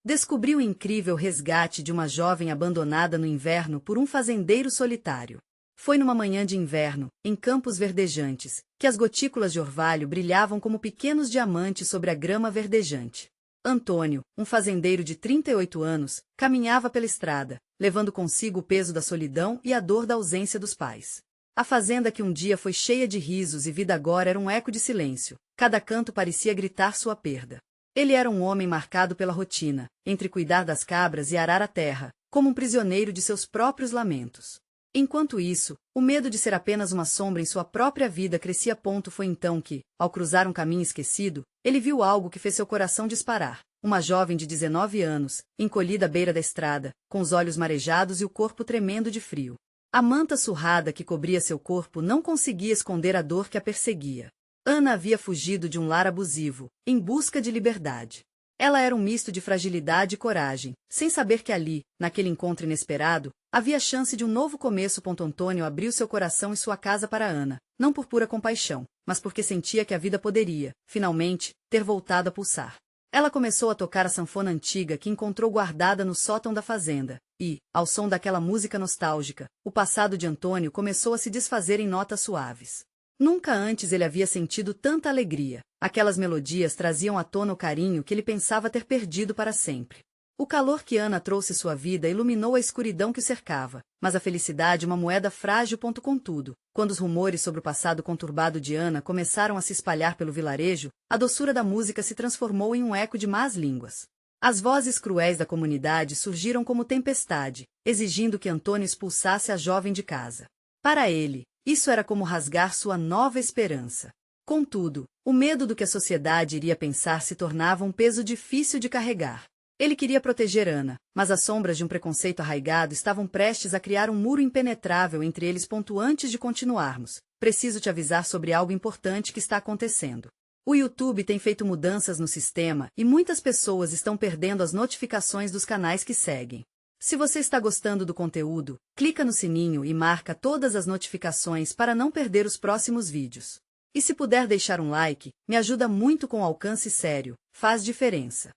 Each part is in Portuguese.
descobriu o incrível resgate de uma jovem abandonada no inverno por um fazendeiro solitário. Foi numa manhã de inverno, em campos verdejantes, que as gotículas de orvalho brilhavam como pequenos diamantes sobre a grama verdejante. Antônio, um fazendeiro de 38 anos, caminhava pela estrada, levando consigo o peso da solidão e a dor da ausência dos pais. A fazenda que um dia foi cheia de risos e vida agora era um eco de silêncio, cada canto parecia gritar sua perda. Ele era um homem marcado pela rotina, entre cuidar das cabras e arar a terra, como um prisioneiro de seus próprios lamentos. Enquanto isso, o medo de ser apenas uma sombra em sua própria vida crescia. Foi então que, ao cruzar um caminho esquecido, ele viu algo que fez seu coração disparar. Uma jovem de 19 anos, encolhida à beira da estrada, com os olhos marejados e o corpo tremendo de frio. A manta surrada que cobria seu corpo não conseguia esconder a dor que a perseguia. Ana havia fugido de um lar abusivo, em busca de liberdade. Ela era um misto de fragilidade e coragem, sem saber que ali, naquele encontro inesperado, havia chance de um novo começo. Antônio abriu seu coração e sua casa para Ana, não por pura compaixão, mas porque sentia que a vida poderia, finalmente, ter voltado a pulsar. Ela começou a tocar a sanfona antiga que encontrou guardada no sótão da fazenda, e, ao som daquela música nostálgica, o passado de Antônio começou a se desfazer em notas suaves. Nunca antes ele havia sentido tanta alegria. Aquelas melodias traziam à tona o carinho que ele pensava ter perdido para sempre. O calor que Ana trouxe à sua vida iluminou a escuridão que o cercava, mas a felicidade uma moeda frágil. Contudo, quando os rumores sobre o passado conturbado de Ana começaram a se espalhar pelo vilarejo, a doçura da música se transformou em um eco de más línguas. As vozes cruéis da comunidade surgiram como tempestade, exigindo que Antônio expulsasse a jovem de casa. Para ele, isso era como rasgar sua nova esperança. Contudo, o medo do que a sociedade iria pensar se tornava um peso difícil de carregar. Ele queria proteger Ana, mas as sombras de um preconceito arraigado estavam prestes a criar um muro impenetrável entre eles. Antes de continuarmos, preciso te avisar sobre algo importante que está acontecendo. O YouTube tem feito mudanças no sistema e muitas pessoas estão perdendo as notificações dos canais que seguem. Se você está gostando do conteúdo, clica no sininho e marca todas as notificações para não perder os próximos vídeos. E se puder deixar um like, me ajuda muito com alcance sério, faz diferença.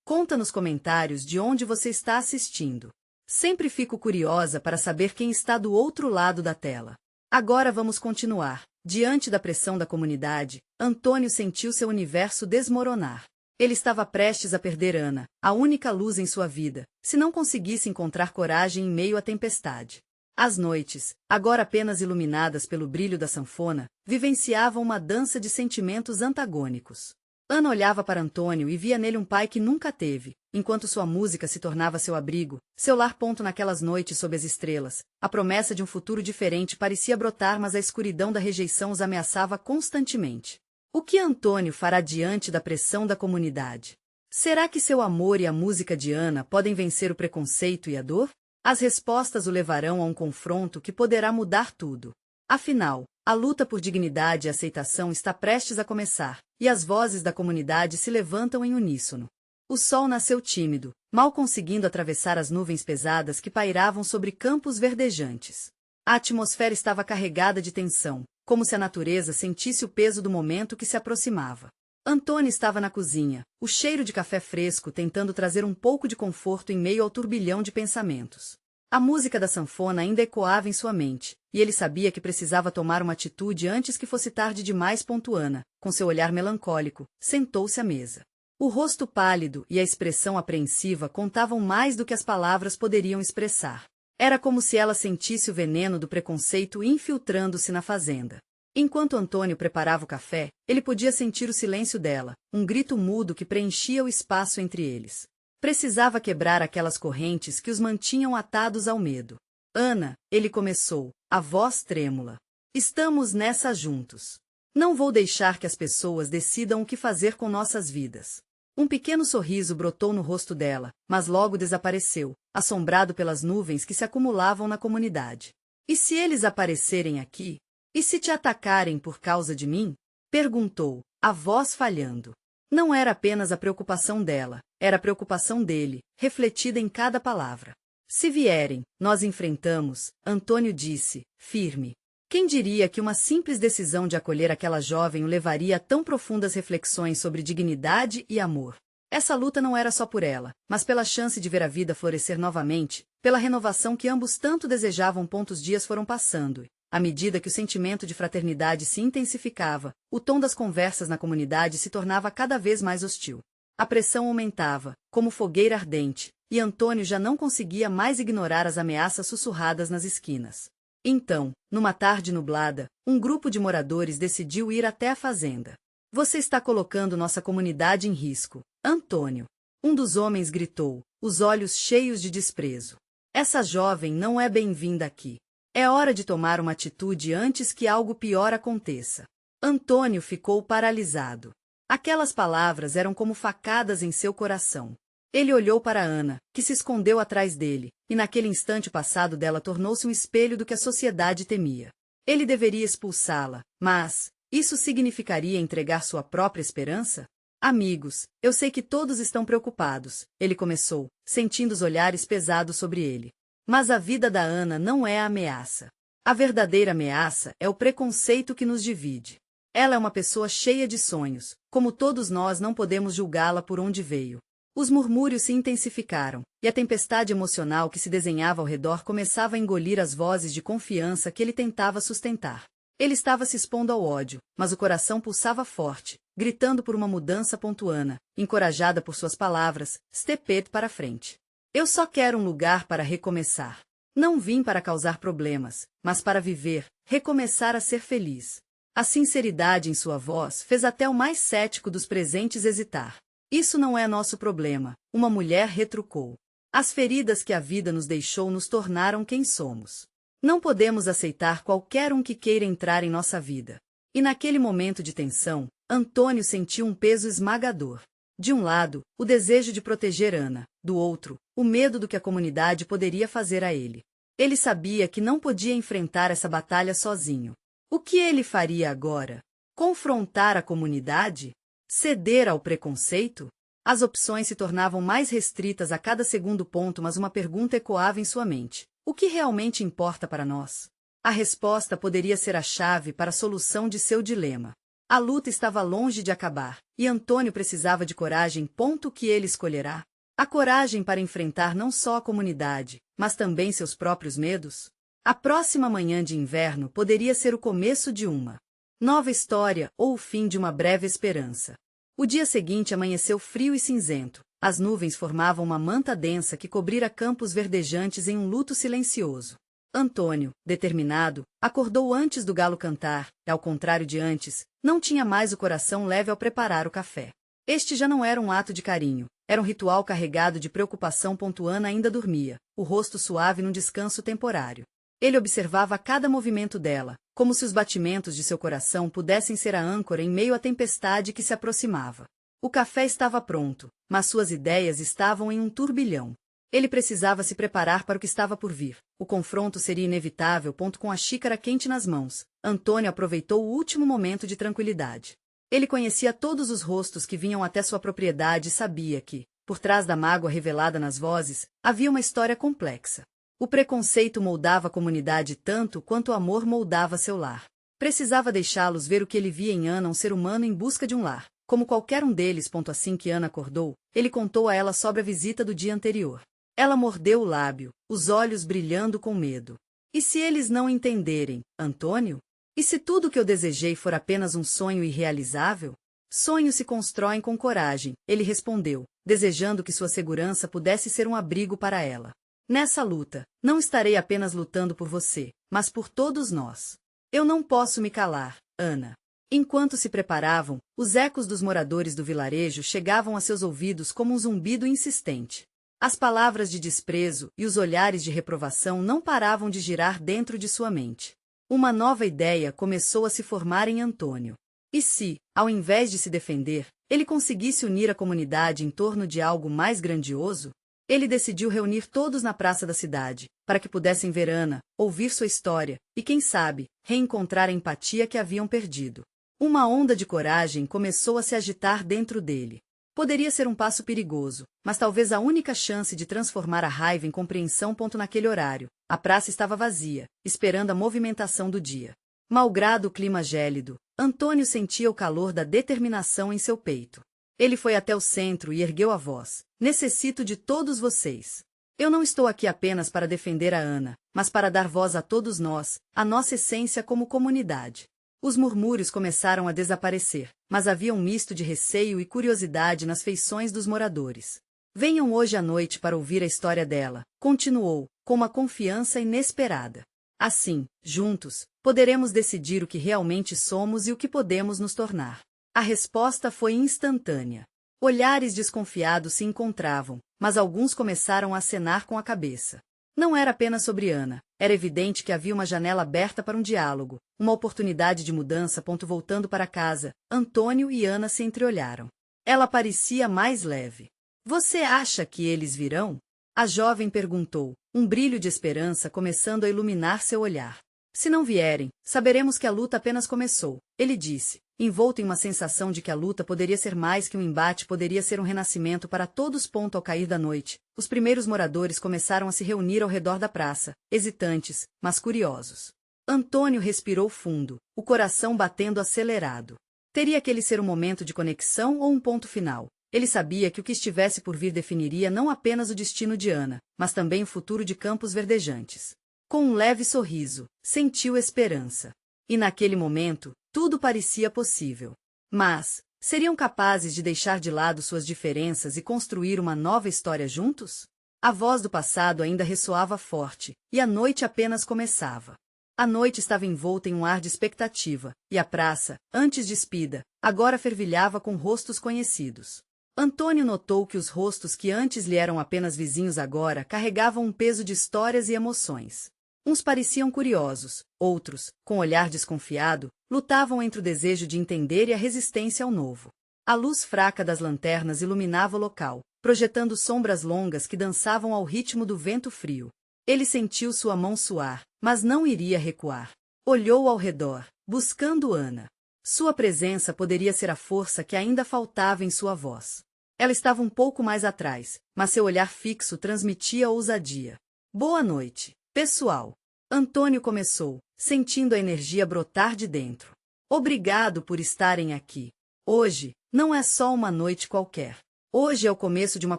Conta nos comentários de onde você está assistindo. Sempre fico curiosa para saber quem está do outro lado da tela. Agora vamos continuar. Diante da pressão da comunidade, Antônio sentiu seu universo desmoronar. Ele estava prestes a perder Ana, a única luz em sua vida, se não conseguisse encontrar coragem em meio à tempestade. As noites, agora apenas iluminadas pelo brilho da sanfona, vivenciavam uma dança de sentimentos antagônicos. Ana olhava para Antônio e via nele um pai que nunca teve, enquanto sua música se tornava seu abrigo, seu lar. Naquelas noites sob as estrelas, a promessa de um futuro diferente parecia brotar, mas a escuridão da rejeição os ameaçava constantemente. O que Antônio fará diante da pressão da comunidade? Será que seu amor e a música de Ana podem vencer o preconceito e a dor? As respostas o levarão a um confronto que poderá mudar tudo. Afinal, a luta por dignidade e aceitação está prestes a começar, e as vozes da comunidade se levantam em uníssono. O sol nasceu tímido, mal conseguindo atravessar as nuvens pesadas que pairavam sobre campos verdejantes. A atmosfera estava carregada de tensão, como se a natureza sentisse o peso do momento que se aproximava. Antônio estava na cozinha, o cheiro de café fresco tentando trazer um pouco de conforto em meio ao turbilhão de pensamentos. A música da sanfona ainda ecoava em sua mente, e ele sabia que precisava tomar uma atitude antes que fosse tarde demais. Ana, com seu olhar melancólico, sentou-se à mesa. O rosto pálido e a expressão apreensiva contavam mais do que as palavras poderiam expressar. Era como se ela sentisse o veneno do preconceito infiltrando-se na fazenda. Enquanto Antônio preparava o café, ele podia sentir o silêncio dela, um grito mudo que preenchia o espaço entre eles. Precisava quebrar aquelas correntes que os mantinham atados ao medo. Ana, ele começou, a voz trêmula. Estamos nessa juntos. Não vou deixar que as pessoas decidam o que fazer com nossas vidas. Um pequeno sorriso brotou no rosto dela, mas logo desapareceu, assombrado pelas nuvens que se acumulavam na comunidade. E se eles aparecerem aqui? E se te atacarem por causa de mim? Perguntou, a voz falhando. Não era apenas a preocupação dela, era a preocupação dele, refletida em cada palavra. Se vierem, nós enfrentamos, Antônio disse, firme. Quem diria que uma simples decisão de acolher aquela jovem o levaria a tão profundas reflexões sobre dignidade e amor? Essa luta não era só por ela, mas pela chance de ver a vida florescer novamente, pela renovação que ambos tanto desejavam. Os dias foram passando e, à medida que o sentimento de fraternidade se intensificava, o tom das conversas na comunidade se tornava cada vez mais hostil. A pressão aumentava, como fogueira ardente, e Antônio já não conseguia mais ignorar as ameaças sussurradas nas esquinas. Então, numa tarde nublada, um grupo de moradores decidiu ir até a fazenda. Você está colocando nossa comunidade em risco, Antônio. Um dos homens gritou, os olhos cheios de desprezo. Essa jovem não é bem-vinda aqui. É hora de tomar uma atitude antes que algo pior aconteça. Antônio ficou paralisado. Aquelas palavras eram como facadas em seu coração. Ele olhou para Ana, que se escondeu atrás dele, e naquele instante o passado dela tornou-se um espelho do que a sociedade temia. Ele deveria expulsá-la, mas isso significaria entregar sua própria esperança? Amigos, eu sei que todos estão preocupados, ele começou, sentindo os olhares pesados sobre ele. Mas a vida da Ana não é a ameaça. A verdadeira ameaça é o preconceito que nos divide. Ela é uma pessoa cheia de sonhos, como todos nós não podemos julgá-la por onde veio. Os murmúrios se intensificaram, e a tempestade emocional que se desenhava ao redor começava a engolir as vozes de confiança que ele tentava sustentar. Ele estava se expondo ao ódio, mas o coração pulsava forte, gritando por uma mudança. Ana, encorajada por suas palavras, steped para frente. Eu só quero um lugar para recomeçar. Não vim para causar problemas, mas para viver, recomeçar a ser feliz. A sinceridade em sua voz fez até o mais cético dos presentes hesitar. Isso não é nosso problema, uma mulher retrucou. As feridas que a vida nos deixou nos tornaram quem somos. Não podemos aceitar qualquer um que queira entrar em nossa vida. E naquele momento de tensão, Antônio sentiu um peso esmagador. De um lado, o desejo de proteger Ana, do outro, o medo do que a comunidade poderia fazer a ele. Ele sabia que não podia enfrentar essa batalha sozinho. O que ele faria agora? Confrontar a comunidade? Ceder ao preconceito? As opções se tornavam mais restritas a cada segundo. Mas uma pergunta ecoava em sua mente. O que realmente importa para nós? A resposta poderia ser a chave para a solução de seu dilema. A luta estava longe de acabar, e Antônio precisava de coragem. O que ele escolherá? A coragem para enfrentar não só a comunidade, mas também seus próprios medos? A próxima manhã de inverno poderia ser o começo de uma nova história ou o fim de uma breve esperança. O dia seguinte amanheceu frio e cinzento. As nuvens formavam uma manta densa que cobrira campos verdejantes em um luto silencioso. Antônio, determinado, acordou antes do galo cantar, e ao contrário de antes, não tinha mais o coração leve ao preparar o café. Este já não era um ato de carinho, era um ritual carregado de preocupação. Ana ainda dormia, o rosto suave num descanso temporário. Ele observava cada movimento dela, como se os batimentos de seu coração pudessem ser a âncora em meio à tempestade que se aproximava. O café estava pronto, mas suas ideias estavam em um turbilhão. Ele precisava se preparar para o que estava por vir. O confronto seria inevitável. Com a xícara quente nas mãos, Antônio aproveitou o último momento de tranquilidade. Ele conhecia todos os rostos que vinham até sua propriedade e sabia que, por trás da mágoa revelada nas vozes, havia uma história complexa. O preconceito moldava a comunidade tanto quanto o amor moldava seu lar. Precisava deixá-los ver o que ele via em Ana, um ser humano em busca de um lar, como qualquer um deles. Assim que Ana acordou, ele contou a ela sobre a visita do dia anterior. Ela mordeu o lábio, os olhos brilhando com medo. E se eles não entenderem, Antônio? E se tudo o que eu desejei for apenas um sonho irrealizável? Sonhos se constroem com coragem, ele respondeu, desejando que sua segurança pudesse ser um abrigo para ela. Nessa luta, não estarei apenas lutando por você, mas por todos nós. Eu não posso me calar, Ana. Enquanto se preparavam, os ecos dos moradores do vilarejo chegavam a seus ouvidos como um zumbido insistente. As palavras de desprezo e os olhares de reprovação não paravam de girar dentro de sua mente. Uma nova ideia começou a se formar em Antônio. E se, ao invés de se defender, ele conseguisse unir a comunidade em torno de algo mais grandioso? Ele decidiu reunir todos na praça da cidade, para que pudessem ver Ana, ouvir sua história, e quem sabe, reencontrar a empatia que haviam perdido. Uma onda de coragem começou a se agitar dentro dele. Poderia ser um passo perigoso, mas talvez a única chance de transformar a raiva em compreensão. Naquele horário, a praça estava vazia, esperando a movimentação do dia. Malgrado o clima gélido, Antônio sentia o calor da determinação em seu peito. Ele foi até o centro e ergueu a voz. Necessito de todos vocês. Eu não estou aqui apenas para defender a Ana, mas para dar voz a todos nós, a nossa essência como comunidade. Os murmúrios começaram a desaparecer, mas havia um misto de receio e curiosidade nas feições dos moradores. Venham hoje à noite para ouvir a história dela, continuou, com uma confiança inesperada. Assim, juntos, poderemos decidir o que realmente somos e o que podemos nos tornar. A resposta foi instantânea. Olhares desconfiados se encontravam, mas alguns começaram a acenar com a cabeça. Não era apenas sobre Ana, era evidente que havia uma janela aberta para um diálogo, uma oportunidade de mudança. Voltando para casa, Antônio e Ana se entreolharam. Ela parecia mais leve. Você acha que eles virão? A jovem perguntou, um brilho de esperança começando a iluminar seu olhar. Se não vierem, saberemos que a luta apenas começou, ele disse, envolto em uma sensação de que a luta poderia ser mais que um embate, poderia ser um renascimento para todos. Ao cair da noite, os primeiros moradores começaram a se reunir ao redor da praça, hesitantes, mas curiosos. Antônio respirou fundo, o coração batendo acelerado. Teria aquele ser um momento de conexão ou um ponto final? Ele sabia que o que estivesse por vir definiria não apenas o destino de Ana, mas também o futuro de Campos Verdejantes. Com um leve sorriso, sentiu esperança. E naquele momento, tudo parecia possível. Mas, seriam capazes de deixar de lado suas diferenças e construir uma nova história juntos? A voz do passado ainda ressoava forte, e a noite apenas começava. A noite estava envolta em um ar de expectativa, e a praça, antes despida, agora fervilhava com rostos conhecidos. Antônio notou que os rostos que antes lhe eram apenas vizinhos agora carregavam um peso de histórias e emoções. Uns pareciam curiosos, outros, com olhar desconfiado, lutavam entre o desejo de entender e a resistência ao novo. A luz fraca das lanternas iluminava o local, projetando sombras longas que dançavam ao ritmo do vento frio. Ele sentiu sua mão suar, mas não iria recuar. Olhou ao redor, buscando Ana. Sua presença poderia ser a força que ainda faltava em sua voz. Ela estava um pouco mais atrás, mas seu olhar fixo transmitia ousadia. Boa noite, pessoal. Antônio começou, sentindo a energia brotar de dentro. Obrigado por estarem aqui. Hoje, não é só uma noite qualquer. Hoje é o começo de uma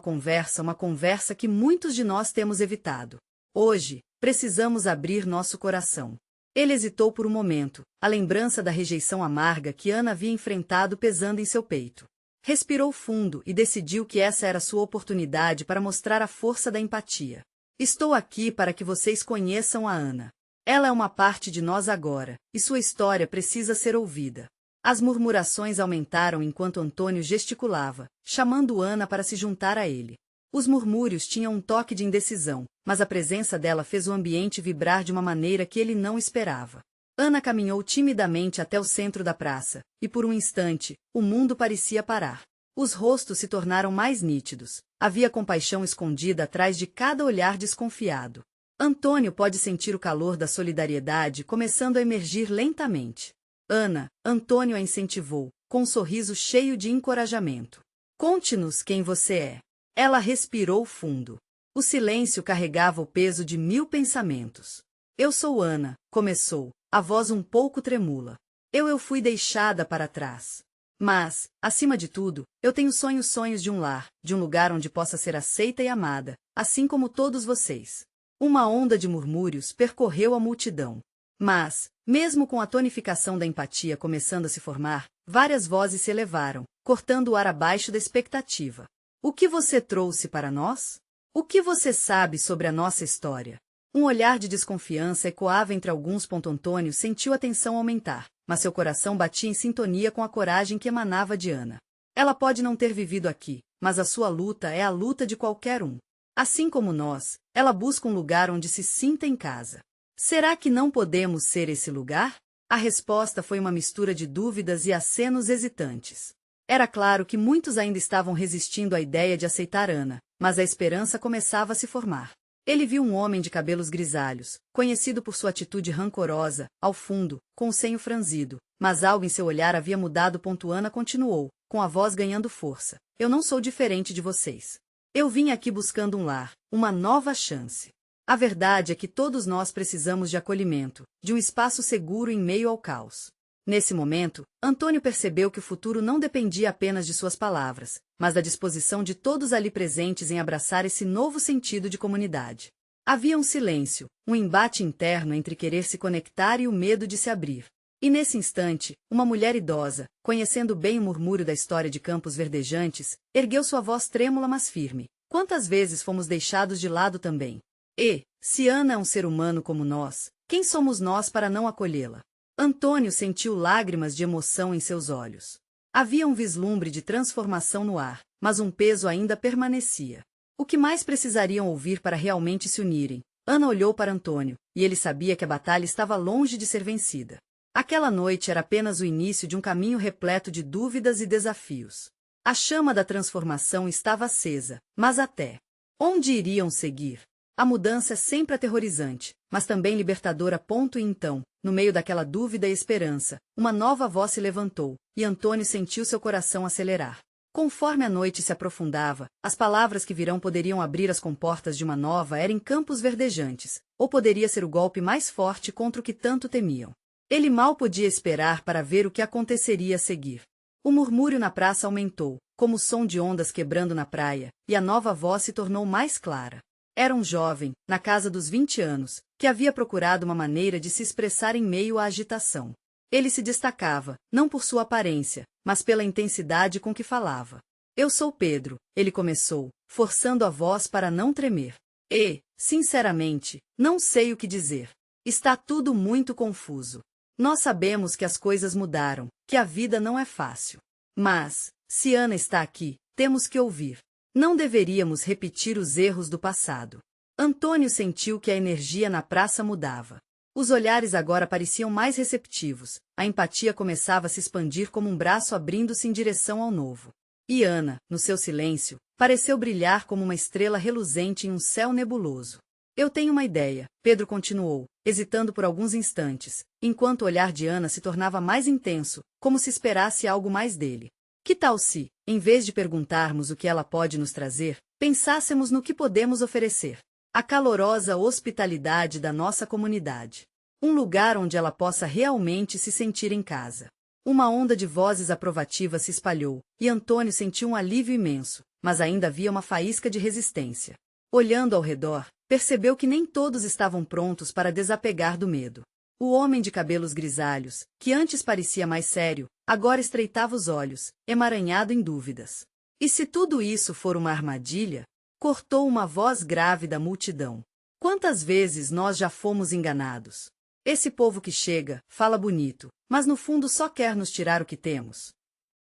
conversa que muitos de nós temos evitado. Hoje, precisamos abrir nosso coração. Ele hesitou por um momento, a lembrança da rejeição amarga que Ana havia enfrentado pesando em seu peito. Respirou fundo e decidiu que essa era sua oportunidade para mostrar a força da empatia. Estou aqui para que vocês conheçam a Ana. Ela é uma parte de nós agora, e sua história precisa ser ouvida. As murmurações aumentaram enquanto Antônio gesticulava, chamando Ana para se juntar a ele. Os murmúrios tinham um toque de indecisão, mas a presença dela fez o ambiente vibrar de uma maneira que ele não esperava. Ana caminhou timidamente até o centro da praça, e por um instante, o mundo parecia parar. Os rostos se tornaram mais nítidos. Havia compaixão escondida atrás de cada olhar desconfiado. Antônio pôde sentir o calor da solidariedade começando a emergir lentamente. Ana, Antônio a incentivou, com um sorriso cheio de encorajamento. Conte-nos quem você é. Ela respirou fundo. O silêncio carregava o peso de 1000 pensamentos. Eu sou Ana, começou, a voz um pouco tremula. Eu fui deixada para trás. Mas, acima de tudo, eu tenho sonhos de um lar, de um lugar onde possa ser aceita e amada, assim como todos vocês. Uma onda de murmúrios percorreu a multidão. Mas, mesmo com a tonificação da empatia começando a se formar, várias vozes se elevaram, cortando o ar abaixo da expectativa. O que você trouxe para nós? O que você sabe sobre a nossa história? Um olhar de desconfiança ecoava entre alguns. Antônio sentiu a tensão aumentar, mas seu coração batia em sintonia com a coragem que emanava de Ana. Ela pode não ter vivido aqui, mas a sua luta é a luta de qualquer um. Assim como nós, ela busca um lugar onde se sinta em casa. Será que não podemos ser esse lugar? A resposta foi uma mistura de dúvidas e acenos hesitantes. Era claro que muitos ainda estavam resistindo à ideia de aceitar Ana, mas a esperança começava a se formar. Ele viu um homem de cabelos grisalhos, conhecido por sua atitude rancorosa, ao fundo, com o senho franzido, mas algo em seu olhar havia mudado. Ana continuou, com a voz ganhando força. Eu não sou diferente de vocês. Eu vim aqui buscando um lar, uma nova chance. A verdade é que todos nós precisamos de acolhimento, de um espaço seguro em meio ao caos. Nesse momento, Antônio percebeu que o futuro não dependia apenas de suas palavras, mas da disposição de todos ali presentes em abraçar esse novo sentido de comunidade. Havia um silêncio, um embate interno entre querer se conectar e o medo de se abrir. E nesse instante, uma mulher idosa, conhecendo bem o murmúrio da história de Campos Verdejantes, ergueu sua voz trêmula mas firme. Quantas vezes fomos deixados de lado também? E, se Ana é um ser humano como nós, quem somos nós para não acolhê-la? Antônio sentiu lágrimas de emoção em seus olhos. Havia um vislumbre de transformação no ar, mas um peso ainda permanecia. O que mais precisariam ouvir para realmente se unirem? Ana olhou para Antônio, e ele sabia que a batalha estava longe de ser vencida. Aquela noite era apenas o início de um caminho repleto de dúvidas e desafios. A chama da transformação estava acesa, mas até onde iriam seguir? A mudança é sempre aterrorizante, mas também libertadora. E então, no meio daquela dúvida e esperança, uma nova voz se levantou, e Antônio sentiu seu coração acelerar. Conforme a noite se aprofundava, as palavras que virão poderiam abrir as comportas de uma nova era em Campos Verdejantes, ou poderia ser o golpe mais forte contra o que tanto temiam. Ele mal podia esperar para ver o que aconteceria a seguir. O murmúrio na praça aumentou, como o som de ondas quebrando na praia, e a nova voz se tornou mais clara. Era um jovem, na casa dos 20 anos, que havia procurado uma maneira de se expressar em meio à agitação. Ele se destacava, não por sua aparência, mas pela intensidade com que falava. Eu sou Pedro, ele começou, forçando a voz para não tremer. E, sinceramente, não sei o que dizer. Está tudo muito confuso. Nós sabemos que as coisas mudaram, que a vida não é fácil. Mas, se Ana está aqui, temos que ouvir. Não deveríamos repetir os erros do passado. Antônio sentiu que a energia na praça mudava. Os olhares agora pareciam mais receptivos, a empatia começava a se expandir como um braço abrindo-se em direção ao novo. E Ana, no seu silêncio, pareceu brilhar como uma estrela reluzente em um céu nebuloso. Eu tenho uma ideia, Pedro continuou, hesitando por alguns instantes, enquanto o olhar de Ana se tornava mais intenso, como se esperasse algo mais dele. Que tal se, em vez de perguntarmos o que ela pode nos trazer, pensássemos no que podemos oferecer? A calorosa hospitalidade da nossa comunidade. Um lugar onde ela possa realmente se sentir em casa. Uma onda de vozes aprovativas se espalhou, e Antônio sentiu um alívio imenso, mas ainda havia uma faísca de resistência. Olhando ao redor, percebeu que nem todos estavam prontos para desapegar do medo. O homem de cabelos grisalhos, que antes parecia mais sério, agora estreitava os olhos, emaranhado em dúvidas. E se tudo isso for uma armadilha? Cortou uma voz grave da multidão. Quantas vezes nós já fomos enganados? Esse povo que chega, fala bonito, mas no fundo só quer nos tirar o que temos.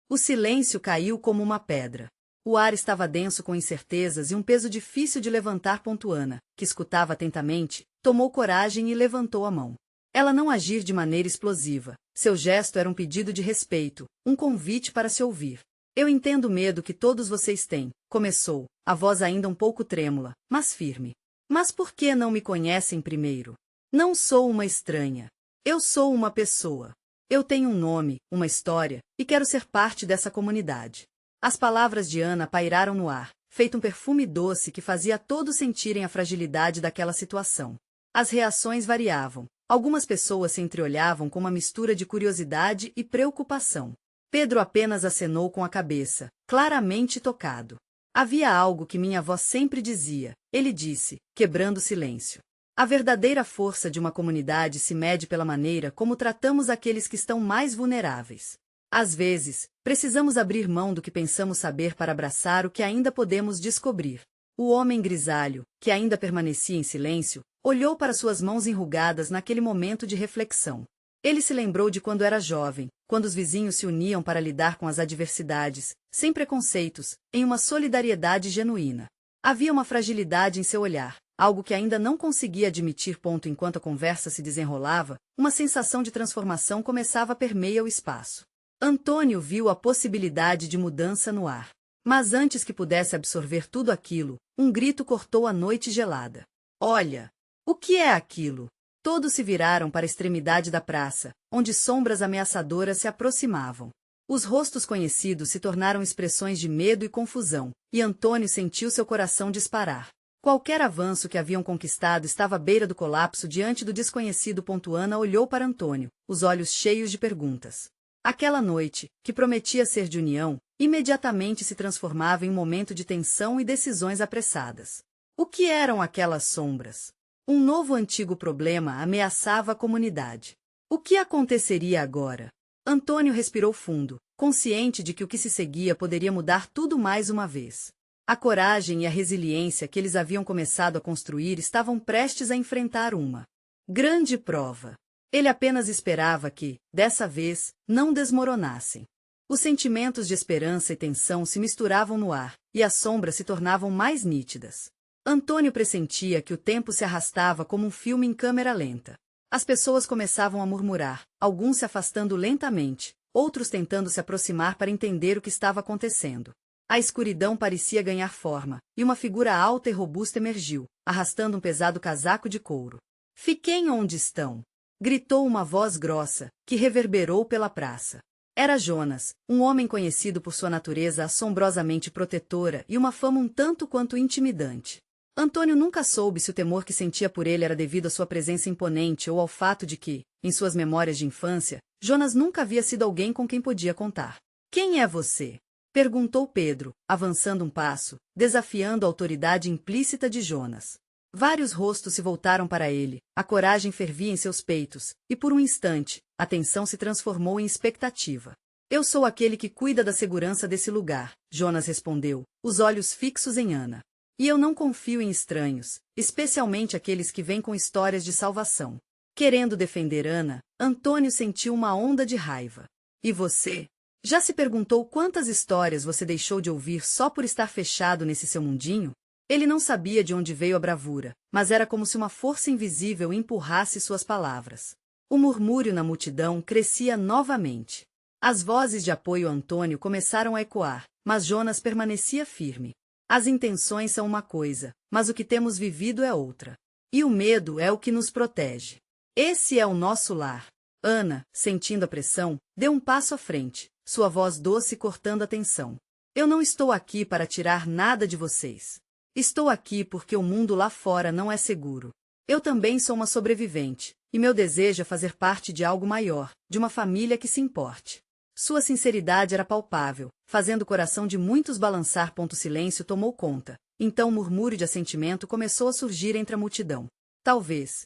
O silêncio caiu como uma pedra. O ar estava denso com incertezas e um peso difícil de levantar. Ana, que escutava atentamente, tomou coragem e levantou a mão. Ela não agiu de maneira explosiva. Seu gesto era um pedido de respeito, um convite para se ouvir. Eu entendo o medo que todos vocês têm, começou, a voz ainda um pouco trêmula, mas firme. Mas por que não me conhecem primeiro? Não sou uma estranha. Eu sou uma pessoa. Eu tenho um nome, uma história, e quero ser parte dessa comunidade. As palavras de Ana pairaram no ar, feito um perfume doce que fazia todos sentirem a fragilidade daquela situação. As reações variavam. Algumas pessoas se entreolhavam com uma mistura de curiosidade e preocupação. Pedro apenas acenou com a cabeça, claramente tocado. Havia algo que minha avó sempre dizia, ele disse, quebrando o silêncio. A verdadeira força de uma comunidade se mede pela maneira como tratamos aqueles que estão mais vulneráveis. Às vezes, precisamos abrir mão do que pensamos saber para abraçar o que ainda podemos descobrir. O homem grisalho, que ainda permanecia em silêncio, olhou para suas mãos enrugadas naquele momento de reflexão. Ele se lembrou de quando era jovem, quando os vizinhos se uniam para lidar com as adversidades, sem preconceitos, em uma solidariedade genuína. Havia uma fragilidade em seu olhar, algo que ainda não conseguia admitir. Enquanto a conversa se desenrolava, uma sensação de transformação começava a permear o espaço. Antônio viu a possibilidade de mudança no ar. Mas antes que pudesse absorver tudo aquilo, um grito cortou a noite gelada. Olha! O que é aquilo? Todos se viraram para a extremidade da praça, onde sombras ameaçadoras se aproximavam. Os rostos conhecidos se tornaram expressões de medo e confusão, e Antônio sentiu seu coração disparar. Qualquer avanço que haviam conquistado estava à beira do colapso diante do desconhecido. Ana olhou para Antônio, os olhos cheios de perguntas. Aquela noite, que prometia ser de união, imediatamente se transformava em um momento de tensão e decisões apressadas. O que eram aquelas sombras? Um novo antigo problema ameaçava a comunidade. O que aconteceria agora? Antônio respirou fundo, consciente de que o que se seguia poderia mudar tudo mais uma vez. A coragem e a resiliência que eles haviam começado a construir estavam prestes a enfrentar uma grande prova. Ele apenas esperava que, dessa vez, não desmoronassem. Os sentimentos de esperança e tensão se misturavam no ar, e as sombras se tornavam mais nítidas. Antônio pressentia que o tempo se arrastava como um filme em câmera lenta. As pessoas começavam a murmurar, alguns se afastando lentamente, outros tentando se aproximar para entender o que estava acontecendo. A escuridão parecia ganhar forma, e uma figura alta e robusta emergiu, arrastando um pesado casaco de couro. "Fiquem onde estão!" gritou uma voz grossa, que reverberou pela praça. Era Jonas, um homem conhecido por sua natureza assombrosamente protetora e uma fama um tanto quanto intimidante. Antônio nunca soube se o temor que sentia por ele era devido à sua presença imponente ou ao fato de que, em suas memórias de infância, Jonas nunca havia sido alguém com quem podia contar. "Quem é você?" perguntou Pedro, avançando um passo, desafiando a autoridade implícita de Jonas. Vários rostos se voltaram para ele, a coragem fervia em seus peitos, e por um instante, a tensão se transformou em expectativa. "Eu sou aquele que cuida da segurança desse lugar", Jonas respondeu, os olhos fixos em Ana. "E eu não confio em estranhos, especialmente aqueles que vêm com histórias de salvação." Querendo defender Ana, Antônio sentiu uma onda de raiva. "E você? Já se perguntou quantas histórias você deixou de ouvir só por estar fechado nesse seu mundinho?" Ele não sabia de onde veio a bravura, mas era como se uma força invisível empurrasse suas palavras. O murmúrio na multidão crescia novamente. As vozes de apoio a Antônio começaram a ecoar, mas Jonas permanecia firme. "As intenções são uma coisa, mas o que temos vivido é outra. E o medo é o que nos protege. Esse é o nosso lar." Ana, sentindo a pressão, deu um passo à frente, sua voz doce cortando a tensão. "Eu não estou aqui para tirar nada de vocês. Estou aqui porque o mundo lá fora não é seguro. Eu também sou uma sobrevivente, e meu desejo é fazer parte de algo maior, de uma família que se importe." Sua sinceridade era palpável, fazendo o coração de muitos balançar. Silêncio tomou conta. Então um murmúrio de assentimento começou a surgir entre a multidão. Talvez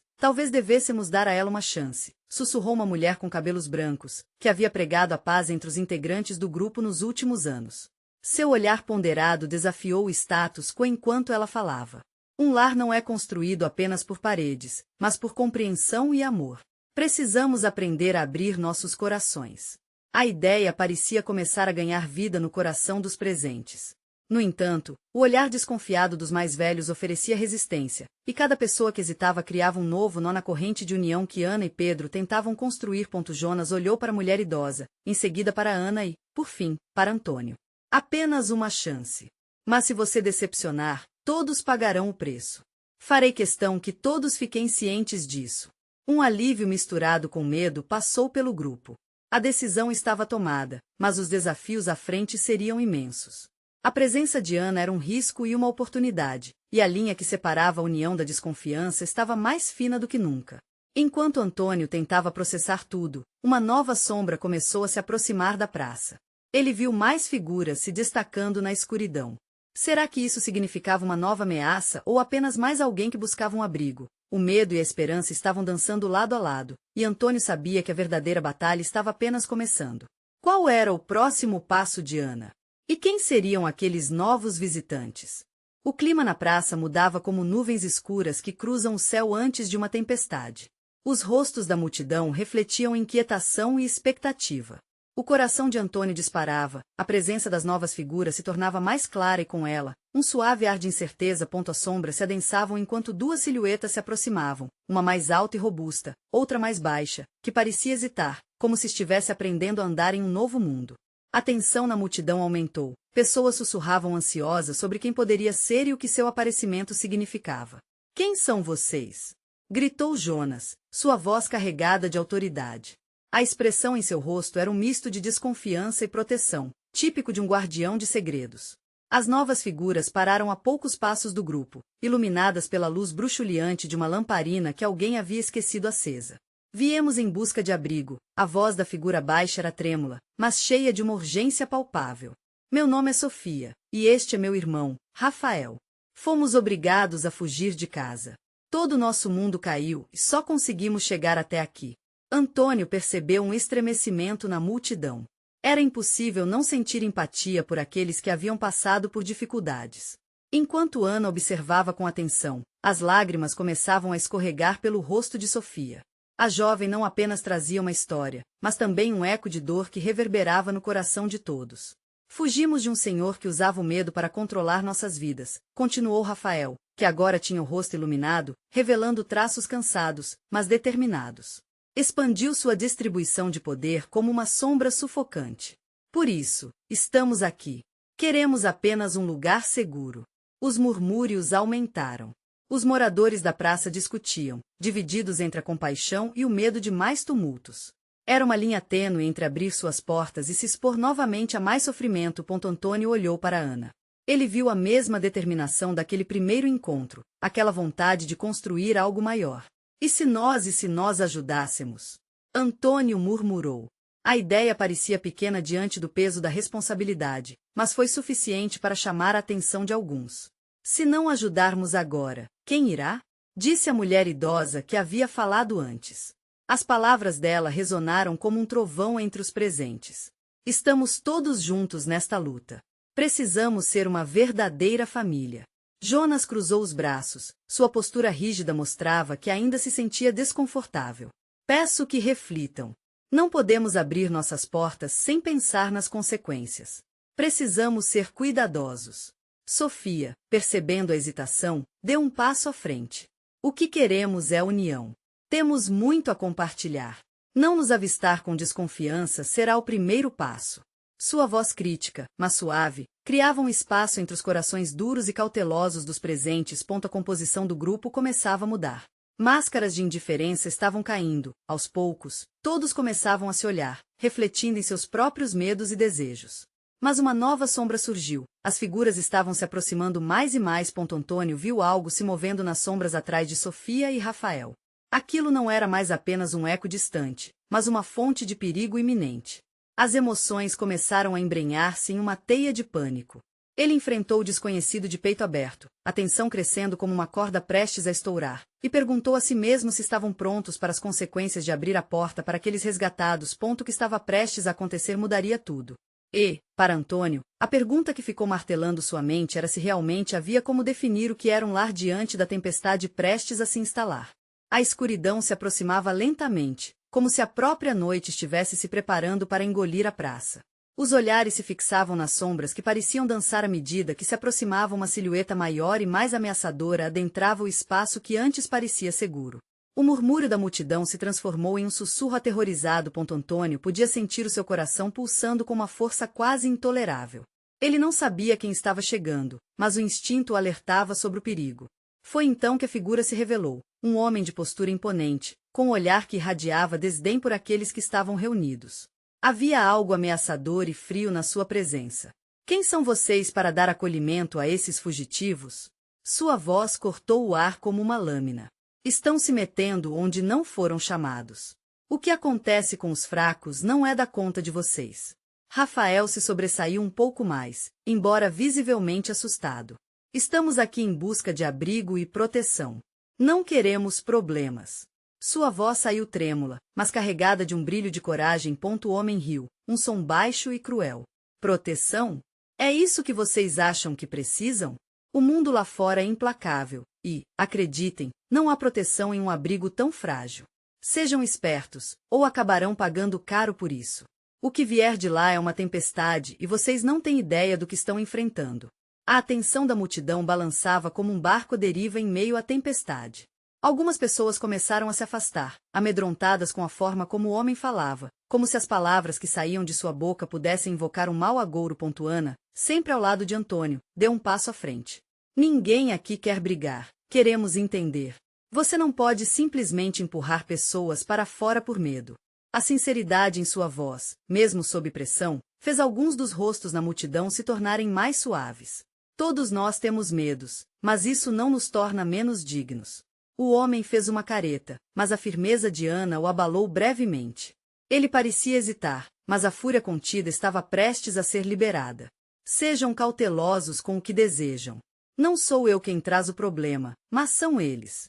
devêssemos dar a ela uma chance, sussurrou uma mulher com cabelos brancos, que havia pregado a paz entre os integrantes do grupo nos últimos anos. Seu olhar ponderado desafiou o status quo enquanto ela falava. "Um lar não é construído apenas por paredes, mas por compreensão e amor. Precisamos aprender a abrir nossos corações." A ideia parecia começar a ganhar vida no coração dos presentes. No entanto, o olhar desconfiado dos mais velhos oferecia resistência, e cada pessoa que hesitava criava um novo nó na corrente de união que Ana e Pedro tentavam construir. Jonas olhou para a mulher idosa, em seguida para Ana e, por fim, para Antônio. "Apenas uma chance. Mas se você decepcionar, todos pagarão o preço. Farei questão que todos fiquem cientes disso." Um alívio misturado com medo passou pelo grupo. A decisão estava tomada, mas os desafios à frente seriam imensos. A presença de Ana era um risco e uma oportunidade, e a linha que separava a união da desconfiança estava mais fina do que nunca. Enquanto Antônio tentava processar tudo, uma nova sombra começou a se aproximar da praça. Ele viu mais figuras se destacando na escuridão. Será que isso significava uma nova ameaça ou apenas mais alguém que buscava um abrigo? O medo e a esperança estavam dançando lado a lado, e Antônio sabia que a verdadeira batalha estava apenas começando. Qual era o próximo passo de Ana? E quem seriam aqueles novos visitantes? O clima na praça mudava como nuvens escuras que cruzam o céu antes de uma tempestade. Os rostos da multidão refletiam inquietação e expectativa. O coração de Antônio disparava, a presença das novas figuras se tornava mais clara e com ela, um suave ar de incerteza. As sombras se adensavam enquanto duas silhuetas se aproximavam, uma mais alta e robusta, outra mais baixa, que parecia hesitar, como se estivesse aprendendo a andar em um novo mundo. A tensão na multidão aumentou, pessoas sussurravam ansiosas sobre quem poderia ser e o que seu aparecimento significava. "Quem são vocês?" gritou Jonas, sua voz carregada de autoridade. A expressão em seu rosto era um misto de desconfiança e proteção, típico de um guardião de segredos. As novas figuras pararam a poucos passos do grupo, iluminadas pela luz bruxuleante de uma lamparina que alguém havia esquecido acesa. Viemos em busca de abrigo. A voz da figura baixa era trêmula, mas cheia de uma urgência palpável. Meu nome é Sofia, e este é meu irmão, Rafael. Fomos obrigados a fugir de casa. Todo o nosso mundo caiu e só conseguimos chegar até aqui. Antônio percebeu um estremecimento na multidão. Era impossível não sentir empatia por aqueles que haviam passado por dificuldades. Enquanto Ana observava com atenção, as lágrimas começavam a escorregar pelo rosto de Sofia. A jovem não apenas trazia uma história, mas também um eco de dor que reverberava no coração de todos. Fugimos de um senhor que usava o medo para controlar nossas vidas, continuou Rafael, que agora tinha o rosto iluminado, revelando traços cansados, mas determinados. Expandiu sua distribuição de poder como uma sombra sufocante. Por isso, estamos aqui. Queremos apenas um lugar seguro. Os murmúrios aumentaram. Os moradores da praça discutiam, divididos entre a compaixão e o medo de mais tumultos. Era uma linha tênue entre abrir suas portas e se expor novamente a mais sofrimento. Antônio olhou para Ana. Ele viu a mesma determinação daquele primeiro encontro, aquela vontade de construir algo maior. E se nós ajudássemos? Antônio murmurou. A ideia parecia pequena diante do peso da responsabilidade, mas foi suficiente para chamar a atenção de alguns. Se não ajudarmos agora, quem irá? Disse a mulher idosa que havia falado antes. As palavras dela ressonaram como um trovão entre os presentes. Estamos todos juntos nesta luta. Precisamos ser uma verdadeira família. Jonas cruzou os braços, sua postura rígida mostrava que ainda se sentia desconfortável. Peço que reflitam. Não podemos abrir nossas portas sem pensar nas consequências. Precisamos ser cuidadosos. Sofia, percebendo a hesitação, deu um passo à frente. O que queremos é união. Temos muito a compartilhar. Não nos avistar com desconfiança será o primeiro passo. Sua voz crítica, mas suave, criava um espaço entre os corações duros e cautelosos dos presentes. A composição do grupo começava a mudar. Máscaras de indiferença estavam caindo, aos poucos, todos começavam a se olhar, refletindo em seus próprios medos e desejos. Mas uma nova sombra surgiu, as figuras estavam se aproximando mais e mais. Antônio viu algo se movendo nas sombras atrás de Sofia e Rafael. Aquilo não era mais apenas um eco distante, mas uma fonte de perigo iminente. As emoções começaram a embrenhar-se em uma teia de pânico. Ele enfrentou o desconhecido de peito aberto, a tensão crescendo como uma corda prestes a estourar, e perguntou a si mesmo se estavam prontos para as consequências de abrir a porta para aqueles resgatados. O que estava prestes a acontecer mudaria tudo. E, para Antônio, a pergunta que ficou martelando sua mente era se realmente havia como definir o que era um lar diante da tempestade prestes a se instalar. A escuridão se aproximava lentamente, como se a própria noite estivesse se preparando para engolir a praça. Os olhares se fixavam nas sombras que pareciam dançar à medida que se aproximava uma silhueta maior e mais ameaçadora adentrava o espaço que antes parecia seguro. O murmúrio da multidão se transformou em um sussurro aterrorizado. Antônio podia sentir o seu coração pulsando com uma força quase intolerável. Ele não sabia quem estava chegando, mas o instinto o alertava sobre o perigo. Foi então que a figura se revelou, um homem de postura imponente, com um olhar que irradiava desdém por aqueles que estavam reunidos. Havia algo ameaçador e frio na sua presença. Quem são vocês para dar acolhimento a esses fugitivos? Sua voz cortou o ar como uma lâmina. Estão se metendo onde não foram chamados. O que acontece com os fracos não é da conta de vocês. Rafael se sobressaiu um pouco mais, embora visivelmente assustado. Estamos aqui em busca de abrigo e proteção. Não queremos problemas. Sua voz saiu trêmula, mas carregada de um brilho de coragem. O homem riu, um som baixo e cruel. Proteção? É isso que vocês acham que precisam? O mundo lá fora é implacável, e, acreditem, não há proteção em um abrigo tão frágil. Sejam espertos, ou acabarão pagando caro por isso. O que vier de lá é uma tempestade e vocês não têm ideia do que estão enfrentando. A atenção da multidão balançava como um barco à deriva em meio à tempestade. Algumas pessoas começaram a se afastar, amedrontadas com a forma como o homem falava, como se as palavras que saíam de sua boca pudessem invocar um mau agouro. Ana, sempre ao lado de Antônio, deu um passo à frente. Ninguém aqui quer brigar, queremos entender. Você não pode simplesmente empurrar pessoas para fora por medo. A sinceridade em sua voz, mesmo sob pressão, fez alguns dos rostos na multidão se tornarem mais suaves. Todos nós temos medos, mas isso não nos torna menos dignos. O homem fez uma careta, mas a firmeza de Ana o abalou brevemente. Ele parecia hesitar, mas a fúria contida estava prestes a ser liberada. Sejam cautelosos com o que desejam. Não sou eu quem traz o problema, mas são eles.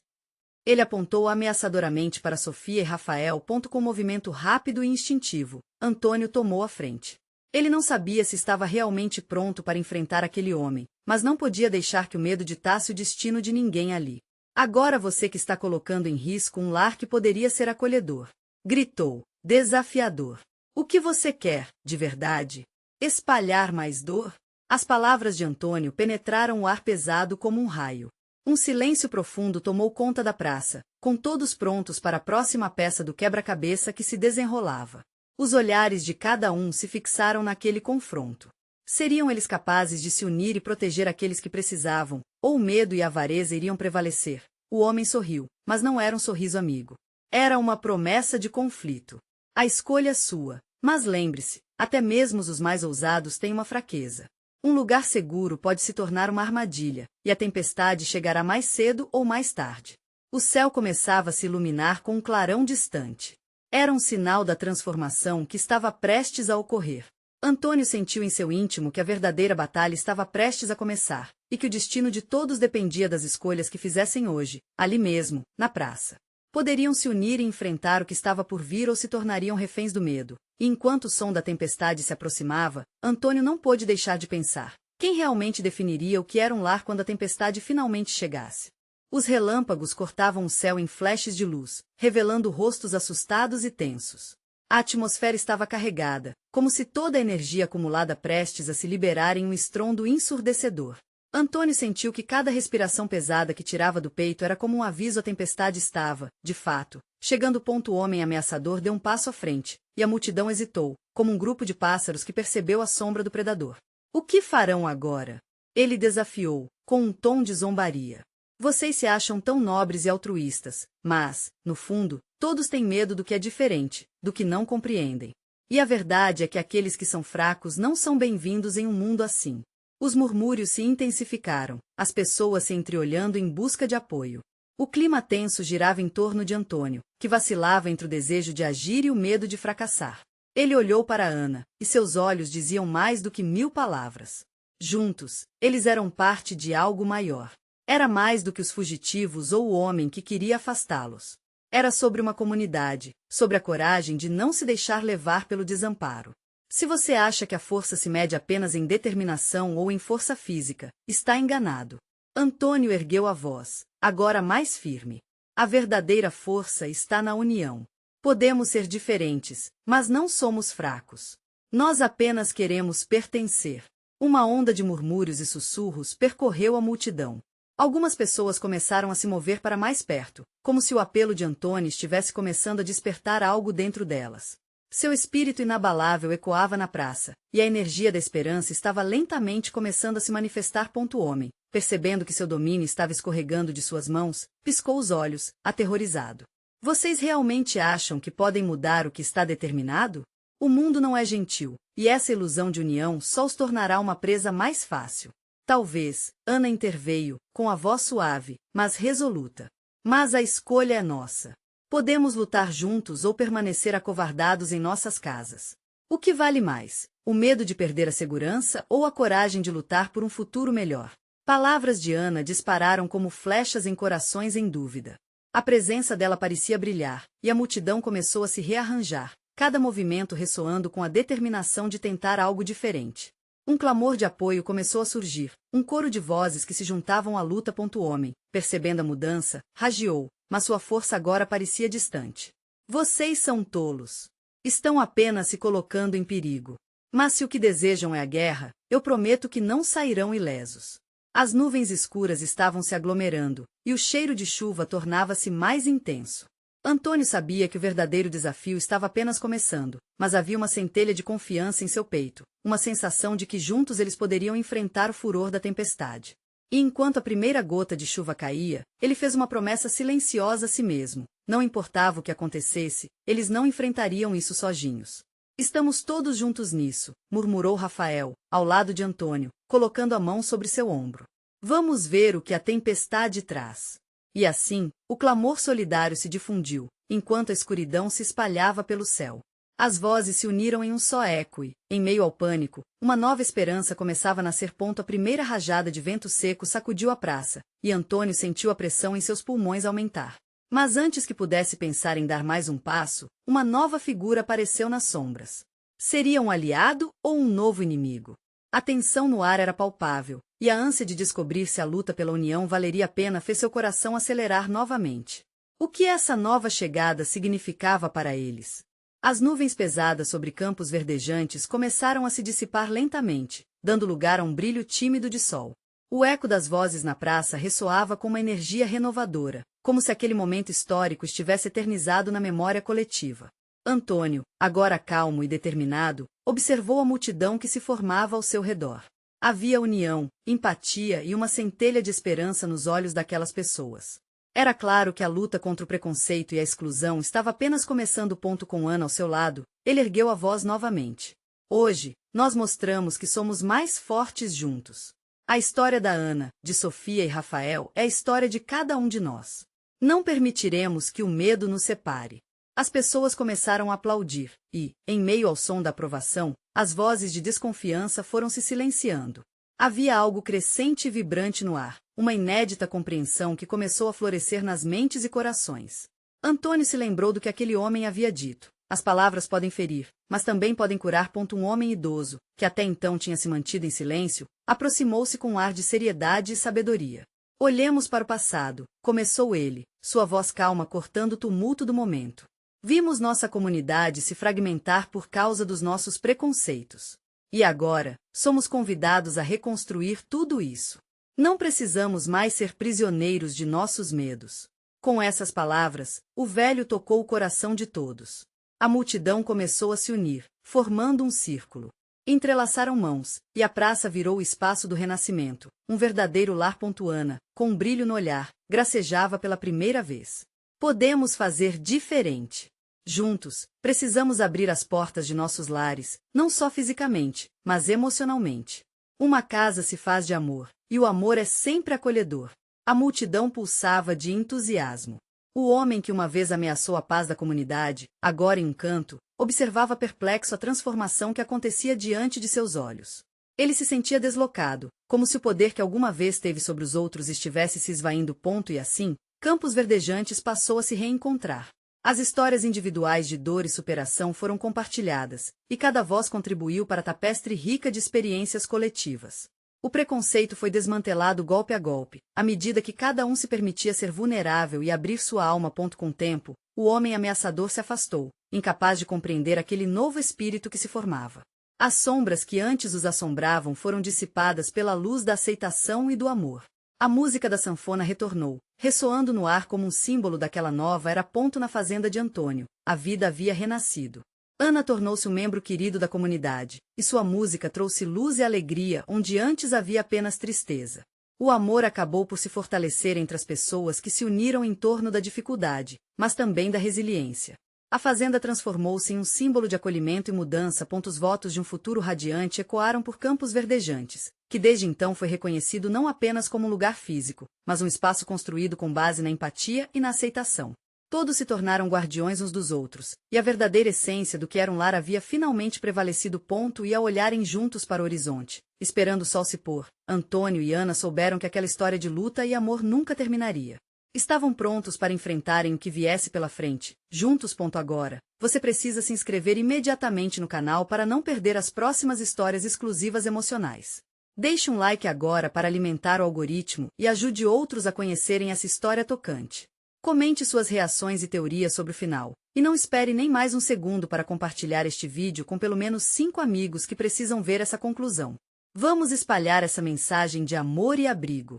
Ele apontou ameaçadoramente para Sofia e Rafael. Com um movimento rápido e instintivo, Antônio tomou a frente. Ele não sabia se estava realmente pronto para enfrentar aquele homem, mas não podia deixar que o medo ditasse o destino de ninguém ali. Agora você que está colocando em risco um lar que poderia ser acolhedor. Gritou, desafiador. O que você quer, de verdade? Espalhar mais dor? As palavras de Antônio penetraram o ar pesado como um raio. Um silêncio profundo tomou conta da praça, com todos prontos para a próxima peça do quebra-cabeça que se desenrolava. Os olhares de cada um se fixaram naquele confronto. Seriam eles capazes de se unir e proteger aqueles que precisavam, ou o medo e a avareza iriam prevalecer? O homem sorriu, mas não era um sorriso amigo. Era uma promessa de conflito. A escolha é sua, mas lembre-se, até mesmo os mais ousados têm uma fraqueza. Um lugar seguro pode se tornar uma armadilha, e a tempestade chegará mais cedo ou mais tarde. O céu começava a se iluminar com um clarão distante. Era um sinal da transformação que estava prestes a ocorrer. Antônio sentiu em seu íntimo que a verdadeira batalha estava prestes a começar, e que o destino de todos dependia das escolhas que fizessem hoje, ali mesmo, na praça. Poderiam se unir e enfrentar o que estava por vir ou se tornariam reféns do medo. E enquanto o som da tempestade se aproximava, Antônio não pôde deixar de pensar. Quem realmente definiria o que era um lar quando a tempestade finalmente chegasse? Os relâmpagos cortavam o céu em flashes de luz, revelando rostos assustados e tensos. A atmosfera estava carregada, como se toda a energia acumulada prestes a se liberar em um estrondo ensurdecedor. Antônio sentiu que cada respiração pesada que tirava do peito era como um aviso: a tempestade estava, de fato, chegando. O homem ameaçador deu um passo à frente, e a multidão hesitou, como um grupo de pássaros que percebeu a sombra do predador. O que farão agora? Ele desafiou, com um tom de zombaria. Vocês se acham tão nobres e altruístas, mas, no fundo, todos têm medo do que é diferente, do que não compreendem. E a verdade é que aqueles que são fracos não são bem-vindos em um mundo assim. Os murmúrios se intensificaram, as pessoas se entreolhando em busca de apoio. O clima tenso girava em torno de Antônio, que vacilava entre o desejo de agir e o medo de fracassar. Ele olhou para Ana, e seus olhos diziam mais do que 1000 palavras. Juntos, eles eram parte de algo maior. Era mais do que os fugitivos ou o homem que queria afastá-los. Era sobre uma comunidade, sobre a coragem de não se deixar levar pelo desamparo. Se você acha que a força se mede apenas em determinação ou em força física, está enganado. Antônio ergueu a voz, agora mais firme. A verdadeira força está na união. Podemos ser diferentes, mas não somos fracos. Nós apenas queremos pertencer. Uma onda de murmúrios e sussurros percorreu a multidão. Algumas pessoas começaram a se mover para mais perto, como se o apelo de Antônio estivesse começando a despertar algo dentro delas. Seu espírito inabalável ecoava na praça, e a energia da esperança estava lentamente começando a se manifestar. O homem, percebendo que seu domínio estava escorregando de suas mãos, piscou os olhos, aterrorizado. Vocês realmente acham que podem mudar o que está determinado? O mundo não é gentil, e essa ilusão de união só os tornará uma presa mais fácil. Talvez, Ana interveio, com a voz suave, mas resoluta. Mas a escolha é nossa. Podemos lutar juntos ou permanecer acovardados em nossas casas. O que vale mais, o medo de perder a segurança ou a coragem de lutar por um futuro melhor? Palavras de Ana dispararam como flechas em corações em dúvida. A presença dela parecia brilhar, e a multidão começou a se rearranjar, cada movimento ressoando com a determinação de tentar algo diferente. Um clamor de apoio começou a surgir, um coro de vozes que se juntavam à luta. O homem, percebendo a mudança, ragiou, mas sua força agora parecia distante. Vocês são tolos. Estão apenas se colocando em perigo. Mas se o que desejam é a guerra, eu prometo que não sairão ilesos. As nuvens escuras estavam se aglomerando, e o cheiro de chuva tornava-se mais intenso. Antônio sabia que o verdadeiro desafio estava apenas começando, mas havia uma centelha de confiança em seu peito, uma sensação de que juntos eles poderiam enfrentar o furor da tempestade. E enquanto a primeira gota de chuva caía, ele fez uma promessa silenciosa a si mesmo. Não importava o que acontecesse, eles não enfrentariam isso sozinhos. Estamos todos juntos nisso, murmurou Rafael, ao lado de Antônio, colocando a mão sobre seu ombro. Vamos ver o que a tempestade traz. E assim, o clamor solidário se difundiu, enquanto a escuridão se espalhava pelo céu. As vozes se uniram em um só eco e, em meio ao pânico, uma nova esperança começava a nascer. A primeira rajada de vento seco sacudiu a praça, e Antônio sentiu a pressão em seus pulmões aumentar. Mas antes que pudesse pensar em dar mais um passo, uma nova figura apareceu nas sombras. Seria um aliado ou um novo inimigo? A tensão no ar era palpável, e a ânsia de descobrir se a luta pela união valeria a pena fez seu coração acelerar novamente. O que essa nova chegada significava para eles? As nuvens pesadas sobre campos verdejantes começaram a se dissipar lentamente, dando lugar a um brilho tímido de sol. O eco das vozes na praça ressoava com uma energia renovadora, como se aquele momento histórico estivesse eternizado na memória coletiva. Antônio, agora calmo e determinado, observou a multidão que se formava ao seu redor. Havia união, empatia e uma centelha de esperança nos olhos daquelas pessoas. Era claro que a luta contra o preconceito e a exclusão estava apenas começando. Com Ana ao seu lado, ele ergueu a voz novamente. Hoje, nós mostramos que somos mais fortes juntos. A história da Ana, de Sofia e Rafael é a história de cada um de nós. Não permitiremos que o medo nos separe. As pessoas começaram a aplaudir, e, em meio ao som da aprovação, as vozes de desconfiança foram se silenciando. Havia algo crescente e vibrante no ar, uma inédita compreensão que começou a florescer nas mentes e corações. Antônio se lembrou do que aquele homem havia dito. As palavras podem ferir, mas também podem curar. Um homem idoso, que até então tinha se mantido em silêncio, aproximou-se com um ar de seriedade e sabedoria. Olhemos para o passado, começou ele, sua voz calma cortando o tumulto do momento. Vimos nossa comunidade se fragmentar por causa dos nossos preconceitos. E agora, somos convidados a reconstruir tudo isso. Não precisamos mais ser prisioneiros de nossos medos. Com essas palavras, o velho tocou o coração de todos. A multidão começou a se unir, formando um círculo. Entrelaçaram mãos, e a praça virou o espaço do renascimento, um verdadeiro lar. Ana, com um brilho no olhar, gracejava pela primeira vez. Podemos fazer diferente. Juntos, precisamos abrir as portas de nossos lares, não só fisicamente, mas emocionalmente. Uma casa se faz de amor, e o amor é sempre acolhedor. A multidão pulsava de entusiasmo. O homem que uma vez ameaçou a paz da comunidade, agora em um canto, observava perplexo a transformação que acontecia diante de seus olhos. Ele se sentia deslocado, como se o poder que alguma vez teve sobre os outros estivesse se esvaindo. E assim, Campos Verdejantes passou a se reencontrar. As histórias individuais de dor e superação foram compartilhadas, e cada voz contribuiu para a tapestre rica de experiências coletivas. O preconceito foi desmantelado golpe a golpe, à medida que cada um se permitia ser vulnerável e abrir sua alma. Com o tempo, o homem ameaçador se afastou, incapaz de compreender aquele novo espírito que se formava. As sombras que antes os assombravam foram dissipadas pela luz da aceitação e do amor. A música da sanfona retornou, ressoando no ar como um símbolo daquela nova era. Na fazenda de Antônio, a vida havia renascido. Ana tornou-se um membro querido da comunidade, e sua música trouxe luz e alegria onde antes havia apenas tristeza. O amor acabou por se fortalecer entre as pessoas que se uniram em torno da dificuldade, mas também da resiliência. A fazenda transformou-se em um símbolo de acolhimento e mudança. Os votos de um futuro radiante ecoaram por Campos Verdejantes, que desde então foi reconhecido não apenas como um lugar físico, mas um espaço construído com base na empatia e na aceitação. Todos se tornaram guardiões uns dos outros, e a verdadeira essência do que era um lar havia finalmente prevalecido. E ao olharem juntos para o horizonte, esperando o sol se pôr, Antônio e Ana souberam que aquela história de luta e amor nunca terminaria. Estavam prontos para enfrentarem o que viesse pela frente, juntos. Agora, você precisa se inscrever imediatamente no canal para não perder as próximas histórias exclusivas emocionais. Deixe um like agora para alimentar o algoritmo e ajude outros a conhecerem essa história tocante. Comente suas reações e teorias sobre o final, e não espere nem mais um segundo para compartilhar este vídeo com pelo menos 5 amigos que precisam ver essa conclusão. Vamos espalhar essa mensagem de amor e abrigo.